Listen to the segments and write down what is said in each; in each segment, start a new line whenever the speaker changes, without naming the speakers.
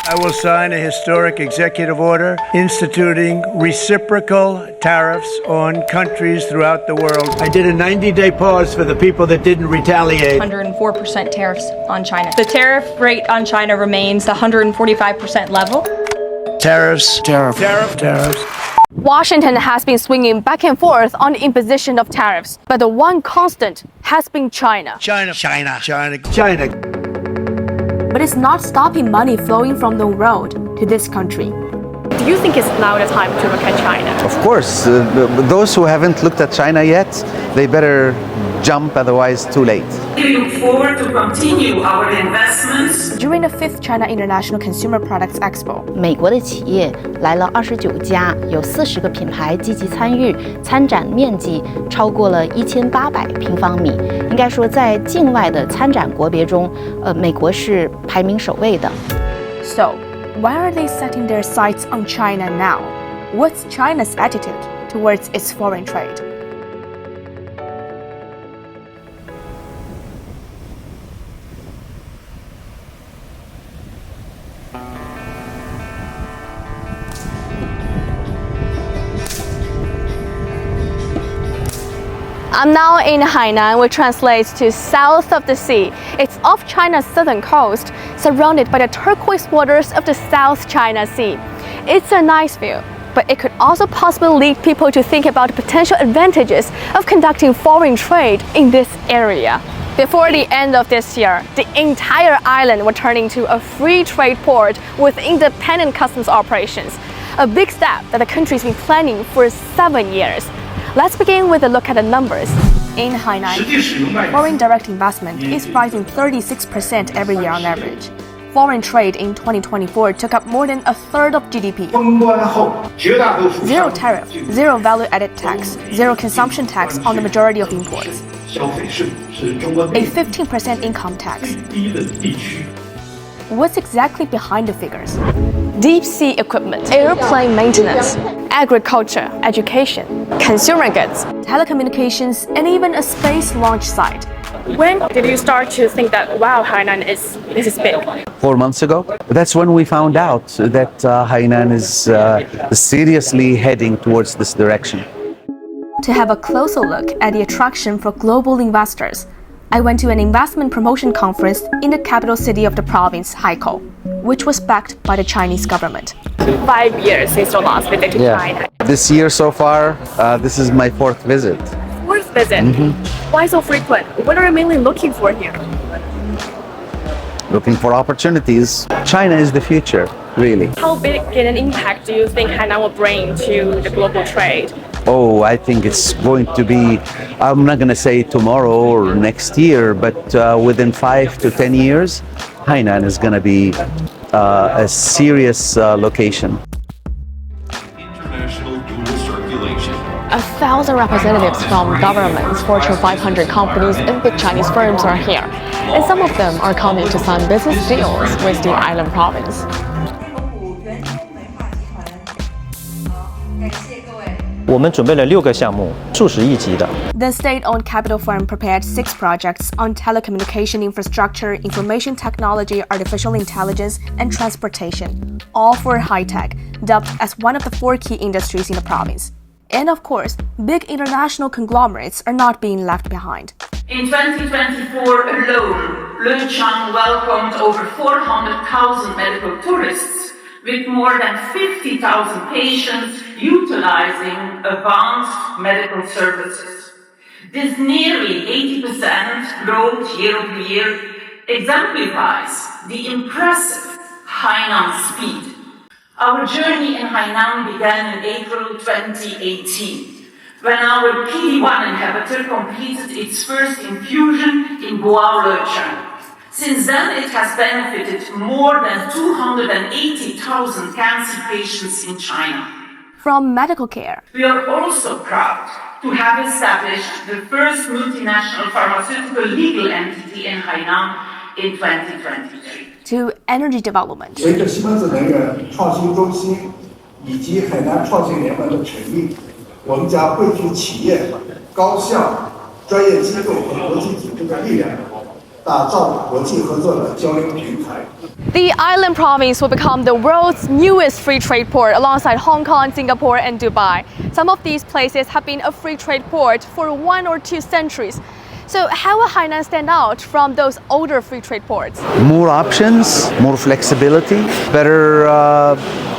I will sign a historic executive order instituting reciprocal tariffs on countries throughout the world. I did a 90-day pause for the people that didn't retaliate.
104% tariffs on China. The tariff rate on China remains the 145% level.
Tariffs. Tariffs.
Washington has been swinging back and forth on the imposition of tariffs, but the one constant has been China.
China.
But it's not stopping money flowing from the road to this country. Do you think it's now the time to look at China?
Of course, those who haven't looked at China yet, they better jump, otherwise too late.
We look forward to continue our investments.
During the 5th China International Consumer Products Expo,
美国的企业来了29家，有40个品牌积极参与，参展面积超过了1800平方米。应该说，在境外的参展国别中，美国是排名首位的。
So, why are they setting their sights on China now? What's China's attitude towards its foreign trade? I'm now in Hainan, which translates to south of the sea. It's off China's southern coast, surrounded by the turquoise waters of the South China Sea. It's a nice view, but it could also possibly lead people to think about the potential advantages of conducting foreign trade in this area. Before the end of this year, the entire island will turn into a free trade port with independent customs operations, a big step that the country's been planning for 7 years. Let's begin with a look at the numbers. In Hainan, foreign direct investment is rising 36% every year on average. Foreign trade in 2024 took up more than a third of GDP. Zero tariff, zero value-added tax, zero consumption tax on the majority of imports. A 15% income tax. What's exactly behind the figures? Deep sea equipment, airplane maintenance, agriculture, education, consumer goods, telecommunications, and even a space launch site. When did you start to think that, wow, Hainan this is big?
4 months ago. That's when we found out that Hainan is seriously heading towards this direction.
To have a closer look at the attraction for global investors, I went to an investment promotion conference in the capital city of the province, Haikou, which was backed by the Chinese government. 5 years since your last visit to China.
This year so far, this is my 4th visit.
4th visit? Why so frequent? What are you mainly looking for here?
Looking for opportunities. China is the future, really.
How big an impact do you think Hainan will bring to the global trade?
Oh, I think it's going to be, I'm not going to say tomorrow or next year, but within 5 to 10 years, Hainan is going to be a serious location.
International dual circulation.
1,000 representatives from governments, Fortune 500 companies, and big Chinese firms are here. And some of them are coming to sign business deals with the island province. The state-owned capital firm prepared 6 projects on telecommunication infrastructure, information technology, artificial intelligence, and transportation, all for high-tech, dubbed as one of the 4 key industries in the province. And of course, big international conglomerates are not being left behind.
In 2024 alone, Lunchang welcomed over 400,000 medical tourists, with more than 50,000 patients utilizing advanced medical services. This nearly 80% growth year-over-year exemplifies the impressive Hainan speed. Our journey in Hainan began in April 2018, when our PD-1 inhibitor completed its first infusion in Boao-Lecheng. Since then, it has benefited more than 280,000 cancer patients in China.
From medical care,
We are also proud to have established the first multinational pharmaceutical legal entity in Hainan in 2023.
to energy development,
随着西门子能源创新中心以及海南创新联盟的成立，我们将汇聚企业、高校、专业机构和国际组织的力量，打造国际合作的交流平台。
The island province will become the world's newest free trade port alongside Hong Kong, Singapore, and Dubai. Some of these places have been a free trade port for 1 or 2 centuries. So how will Hainan stand out from those older free trade ports?
More options, more flexibility, better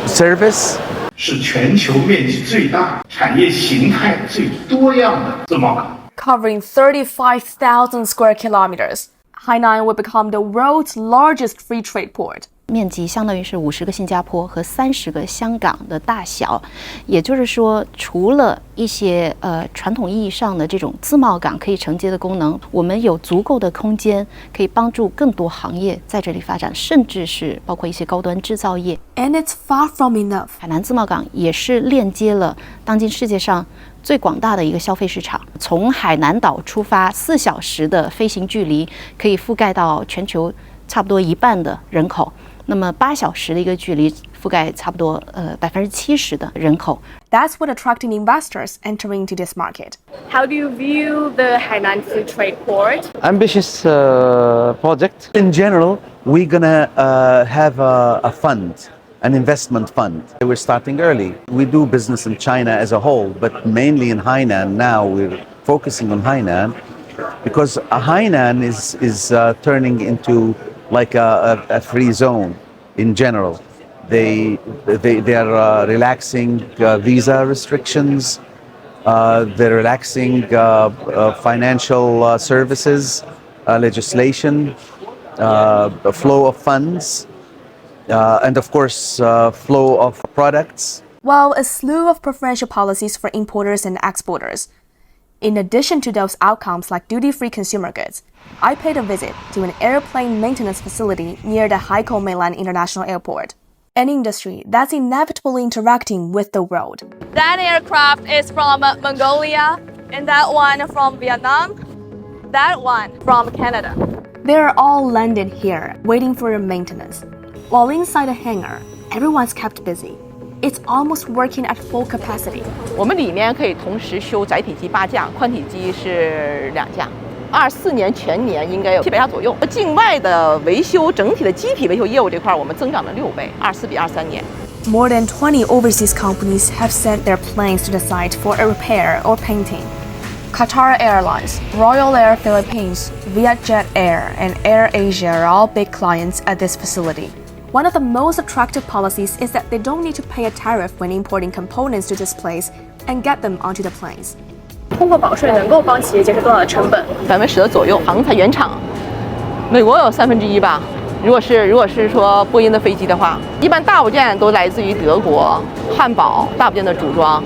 service.
是全球面积最大、产业形态最多样的自贸港。
Covering 35,000 square kilometers, Hainan will become the world's largest free trade port.
面积相当于是50个新加坡和30个香港的大小，也就是说，除了一些传统意义上的这种自贸港可以承接的功能，我们有足够的空间可以帮助更多行业在这里发展，甚至是包括一些高端制造业。
And it's far from enough.
海南自贸港也是链接了当今世界上最广大的一个消费市场。从海南岛出发，4小时的飞行距离，可以覆盖到全球差不多1半的人口。 那么8小时的一个距离，覆盖差不多70%的人口。
That's what attracting investors entering into this market. How do you view the Hainan Free Trade Port?
Ambitious project.
In general, we're gonna have a fund, an investment fund. We're starting early. We do business in China as a whole, but mainly in Hainan now. We're focusing on Hainan because Hainan is turning into like a free zone in general. They are relaxing visa restrictions. They're relaxing financial services legislation, flow of funds, and of course flow of products.
Well, a slew of preferential policies for importers and exporters. In addition to those outcomes like duty-free consumer goods, I paid a visit to an airplane maintenance facility near the Haikou Mainland International Airport, an industry that's inevitably interacting with the world. That aircraft is from Mongolia, and that one from Vietnam, that one from Canada. They're all landed here, waiting for maintenance. While inside the hangar, everyone's kept busy. It's almost working at full capacity.
我们里面可以同时修载体机8架，宽体机是2架。24年全年应该有700架左右。境外的维修，整体的机体维修业务这块，我们增长了6倍，24比23年。
More than 20 overseas companies have sent their planes to the site for a repair or painting. Qatar Airlines, Royal Air Philippines, Vietjet Air, and Air Asia are all big clients at this facility. One of the most attractive policies is that they don't need to pay a tariff when importing components to this place and get them onto the planes.
通过保税能够帮企业节省多少的成本
？10%左右，航材原厂，美国有1/3吧。如果是说波音的飞机的话，一般大部件都来自于德国、汉堡大部件的组装。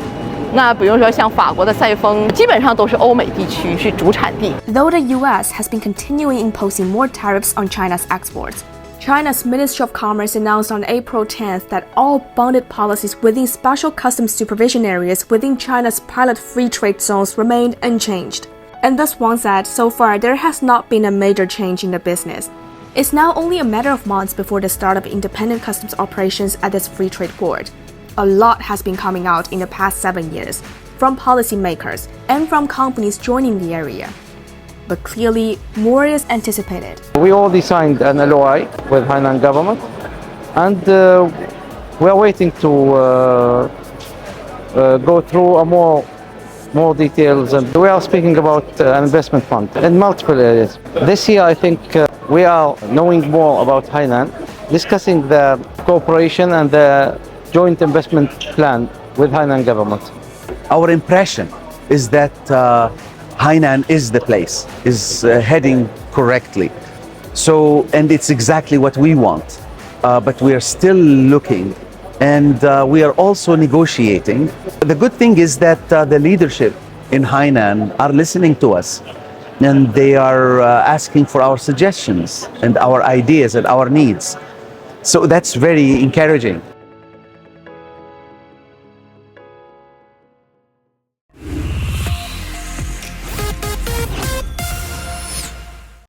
那比如说像法国的赛丰，基本上都是欧美地区是主产地。
Though the U.S. has been continuing imposing more tariffs on China's exports, China's Ministry of Commerce announced on April 10th that all bonded policies within special customs supervision areas within China's pilot free trade zones remained unchanged. And thus Wang said, so far there has not been a major change in the business. It's now only a matter of months before the start of independent customs operations at this free trade port. A lot has been coming out in the past 7 years, from policymakers and from companies joining the area. But clearly, more is anticipated.
We already signed an LOI with Hainan government, and we are waiting to go through more details. And we are speaking about an investment fund in multiple areas. This year, I think we are knowing more about Hainan, discussing the cooperation and the joint investment plan with Hainan government.
Our impression is that Hainan is the place, is heading correctly. So, and it's exactly what we want. But we are still looking, and we are also negotiating. The good thing is that the leadership in Hainan are listening to us, and they are asking for our suggestions and our ideas and our needs. So that's very encouraging.